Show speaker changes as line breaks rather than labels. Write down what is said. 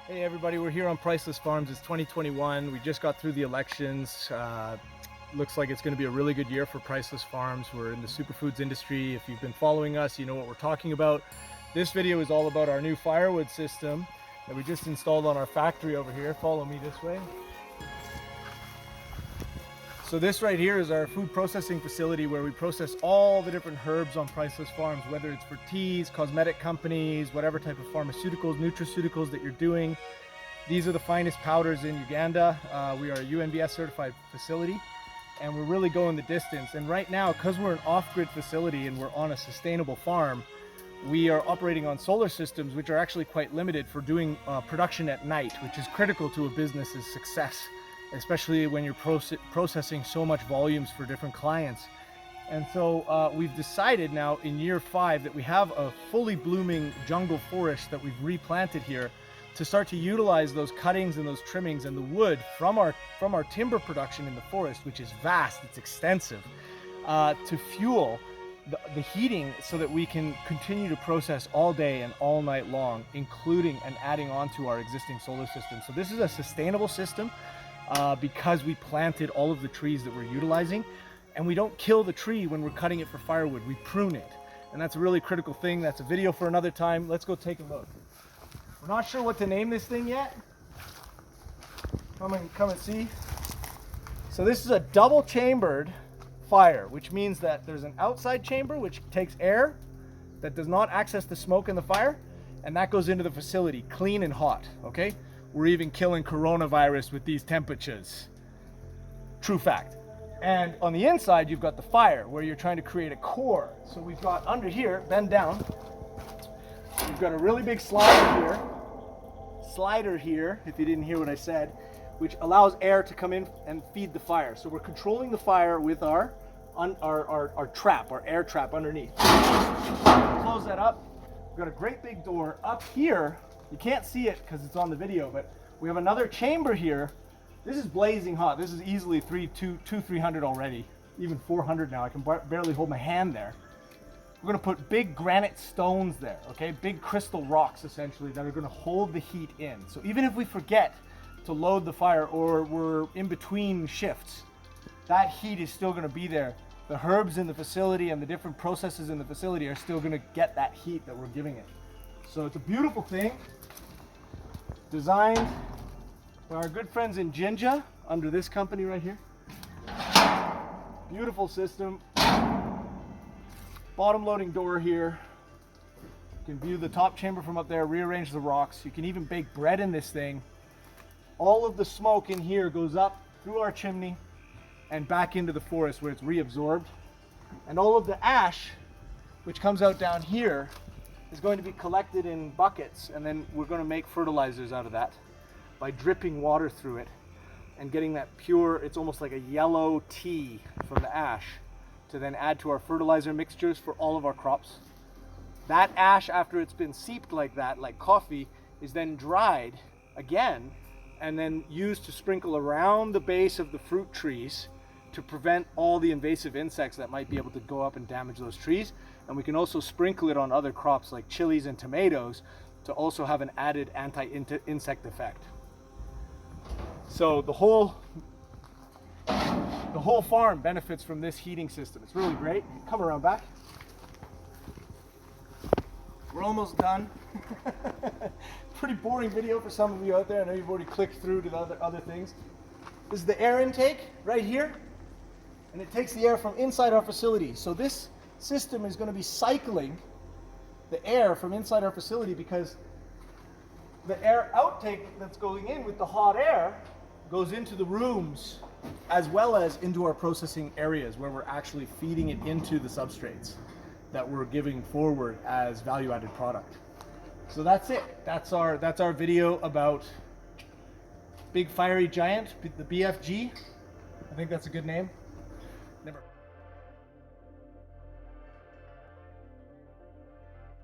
Hey everybody, we're here on Priceless Farms. It's 2021. We just got through the elections. Looks like it's going to be a really good year for Priceless Farms. We're in the superfoods industry. If you've been following us, you know what we're talking about. This video is all about our new Firewood system that we just installed on our factory over here. Follow me this way. So this right here is our food processing facility where we process all the different herbs on Priceless Farms, whether it's for teas, cosmetic companies, whatever type of pharmaceuticals, nutraceuticals that you're doing. These are the finest powders in Uganda. We are a UNBS certified facility and we're really going the distance. And right now, because we're an off-grid facility and we're on a sustainable farm, we are operating on solar systems, which are actually quite limited for doing production at night, which is critical to a business's success, especially when you're processing so much volumes for different clients. And so we've decided now in year 5 that we have a fully blooming jungle forest that we've replanted here to start to utilize those cuttings and those trimmings and the wood from our timber production in the forest, which is vast, it's extensive, to fuel the heating so that we can continue to process all day and all night long, including and adding on to our existing solar system. So this is a sustainable system because we planted all of the trees that we're utilizing, and we don't kill the tree when we're cutting it for firewood, we prune it. And that's a really critical thing. That's a video for another time. Let's go take a look. We're not sure what to name this thing yet. Come and see. So this is a double chambered fire, which means that there's an outside chamber which takes air that does not access the smoke in the fire, and that goes into the facility clean and hot. Okay, we're even killing coronavirus with these temperatures. True fact. And on the inside you've got the fire where you're trying to create a core. So we've got under here, bend down, we've got a really big slider here, if you didn't hear what I said, which allows air to come in and feed the fire. So we're controlling the fire with our trap, our air trap underneath. Close that up. We've got a great big door up here. You can't see it because it's on the video, but we have another chamber here. This is blazing hot. This is easily 300 already, even 400 now. I can barely hold my hand there. We're gonna put big granite stones there, okay? Big crystal rocks, essentially, that are gonna hold the heat in. So even if we forget to load the fire or we're in between shifts, that heat is still gonna be there. The herbs in the facility and the different processes in the facility are still gonna get that heat that we're giving it. So it's a beautiful thing, designed by our good friends in Jinja, under this company right here. Beautiful system. Bottom loading door here. You can view the top chamber from up there, rearrange the rocks. You can even bake bread in this thing. All of the smoke in here goes up through our chimney and back into the forest where it's reabsorbed. And all of the ash, which comes out down here, is going to be collected in buckets, and then we're going to make fertilizers out of that by dripping water through it and getting that pure, it's almost like a yellow tea from the ash, to then add to our fertilizer mixtures for all of our crops. That ash, after it's been seeped like that, like coffee, is then dried again and then used to sprinkle around the base of the fruit trees to prevent all the invasive insects that might be able to go up and damage those trees. And we can also sprinkle it on other crops like chilies and tomatoes to also have an added anti-insect effect. So the whole farm benefits from this heating system. It's really great. Come around back. We're almost done. Pretty boring video for some of you out there. I know you've already clicked through to the other things. This is the air intake right here, and it takes the air from inside our facility. So this system is going to be cycling the air from inside our facility, because the air outtake that's going in with the hot air goes into the rooms as well as into our processing areas where we're actually feeding it into the substrates that we're giving forward as value-added product. So that's it. That's our video about Big Fiery Giant, the BFG. I think that's a good name.